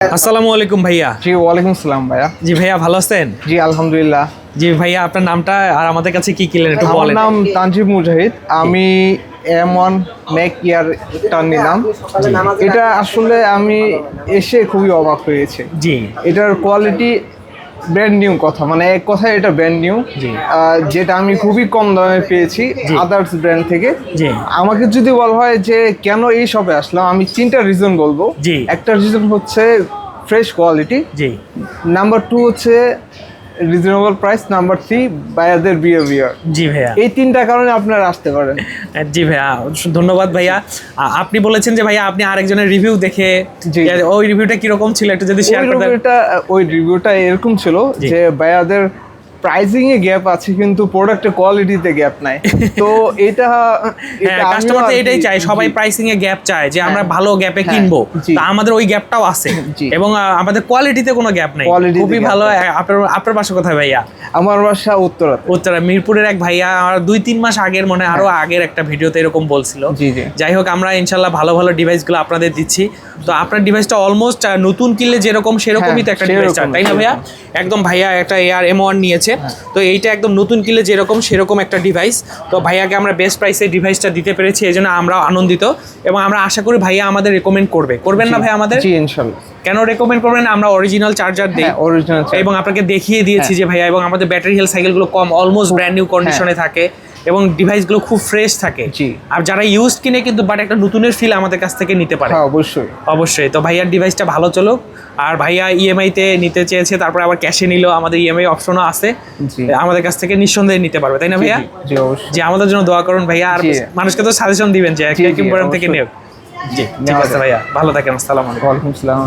আসসালামু আলাইকুম ভাইয়া। জি ওয়ালাইকুম আসসালাম ভাইয়া। জি ভাইয়া, ভালো আছেন? জি আলহামদুলিল্লাহ। জি ভাইয়া, আপনার নামটা আর আমাদের কাছে কি কিনলেন একটু আমার বলেন। নাম তানজিব মুজাহিদ। আমি M1 ম্যাক ইয়ারটা নিলাম। এটা আসলে আমি এসে খুবই অবাক হয়েছে। জি এটার কোয়ালিটি ব্র্যান্ড নিউ কথা, মানে এক কথায় এটা ব্র্যান্ড নিউ, জি যেটা আমি খুবই কম দামে পেয়েছি জি। আদার্স ব্র্যান্ড থেকে। জি আমাকে যদি বলা হয় যে কেন এই শপে আসলাম, আমি তিনটা রিজন বলবো। জি। একটা রিজন হচ্ছে ফ্রেশ কোয়ালিটি, জি নাম্বার 2 হচ্ছে রিজনেবল প্রাইস, নাম্বার 3 বায়ারদের বিহেভিয়ার। জি ভাইয়া। এই তিনটা কারণে আপনারা আসতে পারেন। জি ভাইয়া, ধন্যবাদ ভাইয়া। আপনি বলেছেন যে ভাইয়া আপনি আরেকজনের রিভিউ দেখে, জি। ওই রিভিউটা কিরকম ছিল একটু যদি শেয়ার করতেন। ওই রিভিউটা এরকম ছিল জি। যে বায়ারদের প্রাইসিং এ গ্যাপ আছে কিন্তু প্রোডাক্টের কোয়ালিটিতে গ্যাপ নাই। তো এটা হ্যাঁ, কাস্টমার তো এটাই চায়, সবাই প্রাইসিং এ গ্যাপ চায় যে আমরা ভালো গ্যাপে হ্যাঁ, কিনবো। জি। তো আমাদের ওই গ্যাপটাও আছে জি। এবং আমাদের কোয়ালিটিতে কোনো গ্যাপ নাই, Quality তে খুবই gap ভালো। নেই। আপনার বাসা কোথায় ভাইয়া? আমার বাসা উত্তরাতে। উত্তরা মিরপুরের এক ভাইয়া আমার 2-3 মাস আগের মনে হয়, আরো আগের একটা ভিডিওতে এরকম বলছিল। জি, জি। যাই হোক, আমরা ইনশাল্লাহ ভালো ভালো ডিভাইসগুলো আপনাদের দিচ্ছি। তো আপনার ডিভাইসটা অলমোস্ট নতুন কিনলে যেরকম সেরকমই তো একটা ডিভাইস, সেরকম, তাই না ভাইয়া? একদম ভাইয়া একটা AR M1 নিয়েছে, তো এইটা একদম নতুন কিনলে যেরকম সেরকম একটা ডিভাইস। তো ভাইয়াকে আমরা বেস্ট প্রাইসে ডিভাইসটা দিতে পেরেছি, এই জন্য আমরা আনন্দিত এবং আমরা আশা করি ভাইয়া আমাদের রেকমেন্ড করবেন না ভাই আমাদের? জি ইনশাআল্লাহ। কেন রেকমেন্ড করবেন? আমরা অরিজিনাল চার্জার দিই, হ্যাঁ অরিজিনাল এবং আপনাকে দেখিয়ে দিয়েছি যে ভাইয়া, এবং আমাদের ব্যাটারি হেলথ সাইকেলগুলো কম, অলমোস্ট ব্র্যান্ড নিউ কন্ডিশনে থাকে এবং ডিভাইসগুলো খুব ফ্রেশ থাকে। জি। আর যারা ইউজ কিনে কিন্তু বাট একটা নতুনের ফিল আমাদের কাছ থেকে নিতে পারে। হ্যাঁ অবশ্যই। অবশ্যই। তো ভাইয়ার ডিভাইসটা ভালো চলুক। আর ভাইয়া EMI তে নিতে চেয়েছে, তারপরে আবার ক্যাশে নিল, আমাদের EMI অপশনও আছে, জি। আমাদের কাছ থেকে নিঃসন্দেহে নিতে পারবে, তাই না ভাইয়া? জি অবশ্যই। যে আমাদের জন্য দোয়া করুন ভাইয়া, আর জি। মানুষকে তো সাজেশন দিবেন যে জি, কিম থেকে অবশ্যই। নেও। জি ঠিক আছে ভাইয়া, ভালো থাকেন। আসসালামু আলাইকুম। ওয়ালাইকুম আসসালাম।